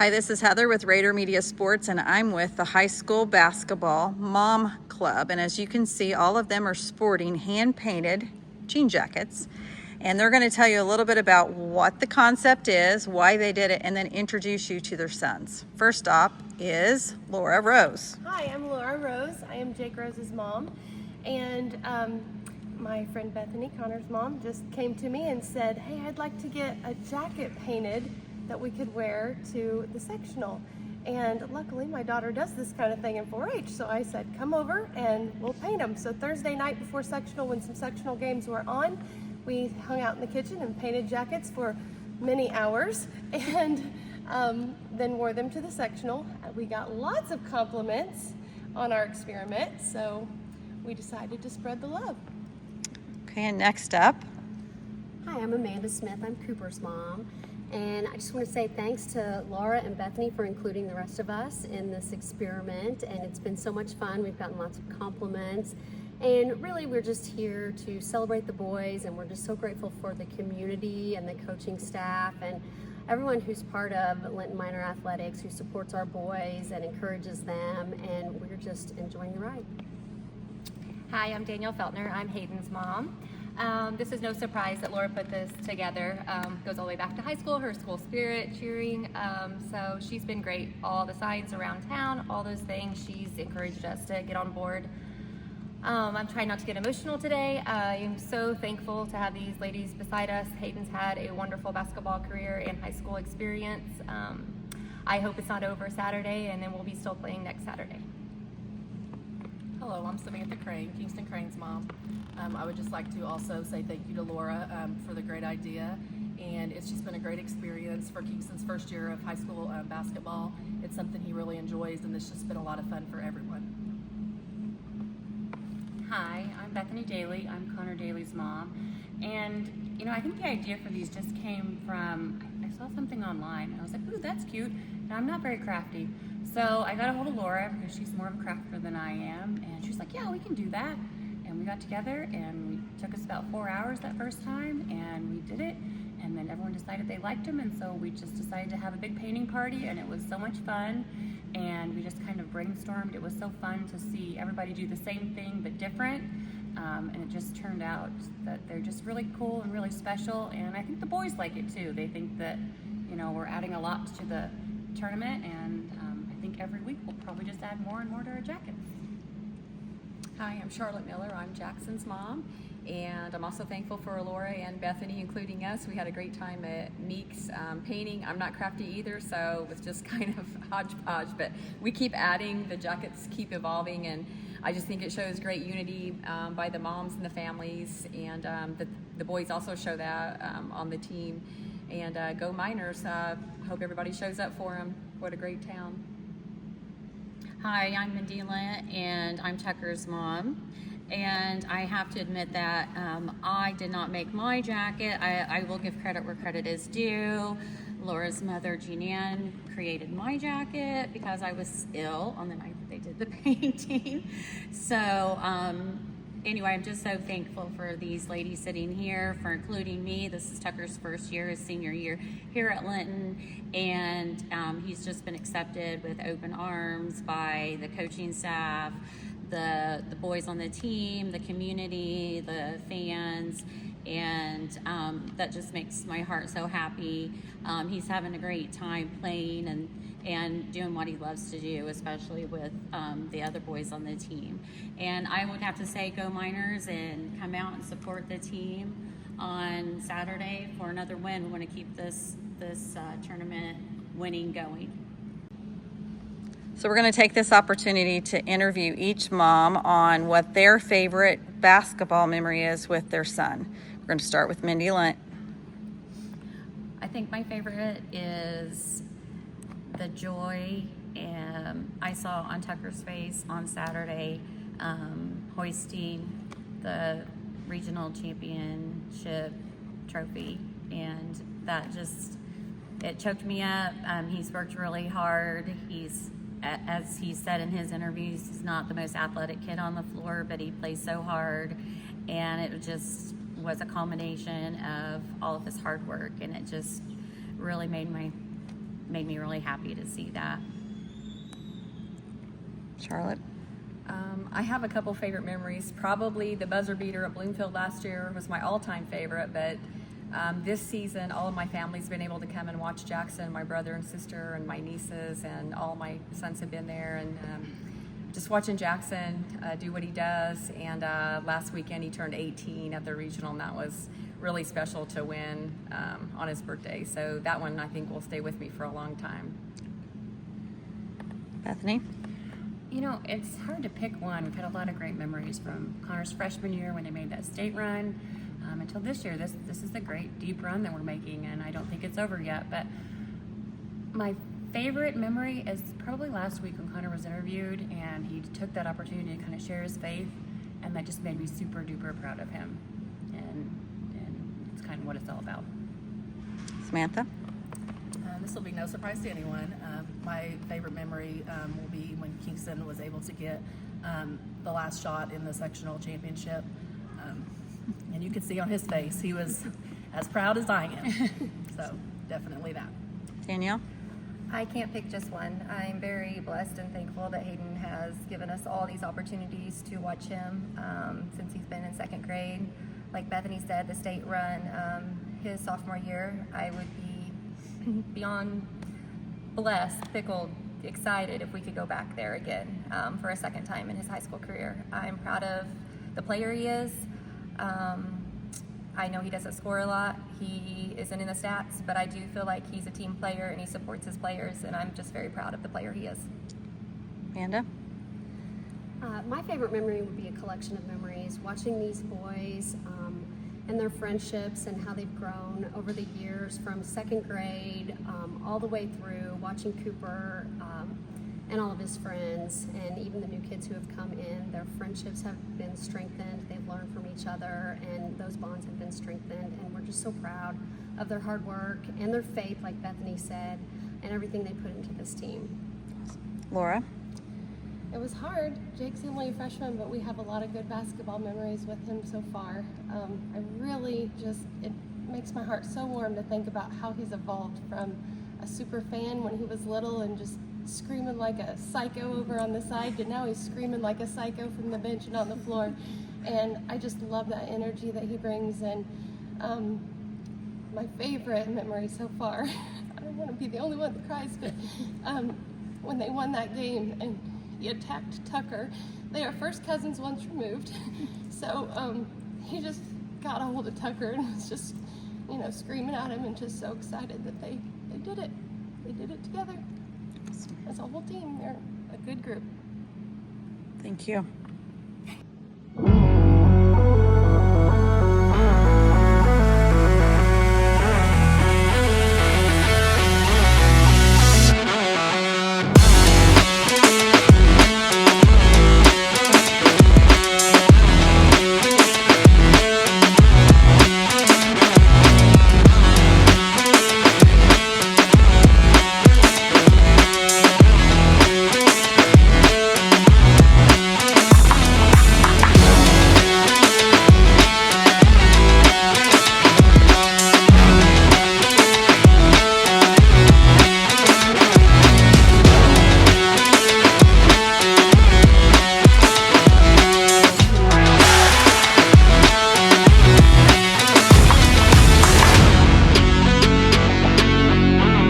Hi, this is Heather with Rader Media Sports, and I'm with the high school basketball mom club. And as you can see, all of them are sporting hand-painted jean jackets. And they're going to tell you a little bit about what the concept is, why they did it, and then introduce you to their sons. First up is Laura Rose. Hi, I'm Laura Rose. I am Jake Rose's mom. And my friend Bethany, Connor's mom, just came to me and said, hey, I'd like to get a jacket painted that we could wear to the sectional. And luckily my daughter does this kind of thing in 4-H, so I said come over and we'll paint them. So Thursday night before sectional, when some sectional games were on, we hung out in the kitchen and painted jackets for many hours and then wore them to the sectional. We got lots of compliments on our experiment, so we decided to spread the love. Okay, and next up. Hi, I'm Amanda Smith. I'm Cooper's mom. And I just want to say thanks to Laura and Bethany for including the rest of us in this experiment. And it's been so much fun. We've gotten lots of compliments. And really, we're just here to celebrate the boys. And we're just so grateful for the community and the coaching staff and everyone who's part of Linton Minor Athletics, who supports our boys and encourages them. And we're just enjoying the ride. Hi, I'm Danielle Feltner. I'm Hayden's mom. This is no surprise that Laura put this together. Goes all the way back to high school, her school spirit, cheering. So she's been great. All the signs around town, all those things, she's encouraged us to get on board. I'm trying not to get emotional today. I am so thankful to have these ladies beside us. Hayden's had a wonderful basketball career and high school experience. I hope it's not over Saturday, and then we'll be still playing next Saturday. Hello, I'm Samantha Crane, Kingston Crane's mom. I would just like to also say thank you to Laura for the great idea, and it's just been a great experience for Kingston's first year of high school basketball. It's something he really enjoys, and it's just been a lot of fun for everyone. Hi, I'm Bethany Daly. I'm Connor Daly's mom, and I think the idea for these just came from, I saw something online and I was like, ooh, that's cute, and I'm not very crafty. So I got a hold of Laura because she's more of a crafter than I am, and she's like, yeah, we can do that. And we got together, and it took us about 4 hours that first time, and we did it. And then everyone decided they liked them, and so we just decided to have a big painting party, and it was so much fun. And we just kind of brainstormed. It was so fun to see everybody do the same thing but different. And it just turned out that they're just really cool and really special. And I think the boys like it too. They think that we're adding a lot to the tournament, and I think every week we'll probably just add more and more to our jackets. Hi, I'm Charlotte Miller. I'm Jackson's mom, and I'm also thankful for Laura and Bethany including us. We had a great time at Meek's painting. I'm not crafty either, so it was just kind of hodgepodge, but we keep adding, the jackets keep evolving, and I just think it shows great unity by the moms and the families, and the boys also show that on the team. And go Miners. Hope everybody shows up for them. What a great town. Hi, I'm Mandela, and I'm Tucker's mom. And I have to admit that I did not make my jacket. I will give credit where credit is due. Laura's mother, Jean Ann, created my jacket because I was ill on the night that they did the painting. So anyway, I'm just so thankful for these ladies sitting here, for including me. This is Tucker's first year, his senior year here at Linton, and he's just been accepted with open arms by the coaching staff, the boys on the team, the community, the fans, and that just makes my heart so happy. He's having a great time playing and doing what he loves to do, especially with the other boys on the team. And I would have to say go Miners and come out and support the team on Saturday for another win. We want to keep this tournament winning going. So we're going to take this opportunity to interview each mom on what their favorite basketball memory is with their son. We're going to start with Mindy Lent. I think my favorite is the joy I saw on Tucker's face on Saturday, hoisting the regional championship trophy, and that just, it choked me up. He's worked really hard. As he said in his interviews, he's not the most athletic kid on the floor, but he plays so hard, and it just was a culmination of all of his hard work, and it just really made made me really happy to see that. Charlotte? I have a couple favorite memories. Probably the buzzer beater at Bloomfield last year was my all-time favorite, but this season all of my family's been able to come and watch Jackson, my brother and sister and my nieces, and all my sons have been there, and just watching Jackson do what he does. And last weekend he turned 18 at the regional, and that was really special to win on his birthday. So that one I think will stay with me for a long time. Bethany? You know, it's hard to pick one. We've had a lot of great memories from Connor's freshman year when they made that state run until this year. This is the great deep run that we're making, and I don't think it's over yet. But my favorite memory is probably last week when Connor was interviewed, and he took that opportunity to kind of share his faith, and that just made me super duper proud of him. And it's kind of what it's all about. Samantha? This will be no surprise to anyone. My favorite memory will be when Kingston was able to get the last shot in the sectional championship. And you could see on his face, he was as proud as I am. So definitely that. Danielle? I can't pick just one. I'm very blessed and thankful that Hayden has given us all these opportunities to watch him since he's been in second grade. Like Bethany said, the state run, his sophomore year, I would be beyond blessed, pickled, excited if we could go back there again for a second time in his high school career. I'm proud of the player he is. I know he doesn't score a lot. He isn't in the stats, but I do feel like he's a team player and he supports his players, and I'm just very proud of the player he is. Amanda? My favorite memory would be a collection of memories, watching these boys and their friendships and how they've grown over the years from second grade all the way through, watching Cooper and all of his friends, and even the new kids who have come in. Their friendships have been strengthened, they've learned from each other, and those bonds have been strengthened, and we're just so proud of their hard work and their faith, like Bethany said, and everything they put into this team. Laura? It was hard. Jake's only a freshman, but we have a lot of good basketball memories with him so far. I really it makes my heart so warm to think about how he's evolved from a super fan when he was little and just screaming like a psycho over on the side to now he's screaming like a psycho from the bench and on the floor. And I just love that energy that he brings. And my favorite memory so far, I don't want to be the only one that cries, but when they won that game and he attacked Tucker. They are first cousins once removed. So he just got a hold of Tucker and was just, screaming at him and just so excited that they did it. They did it together. As a whole team, they're a good group. Thank you.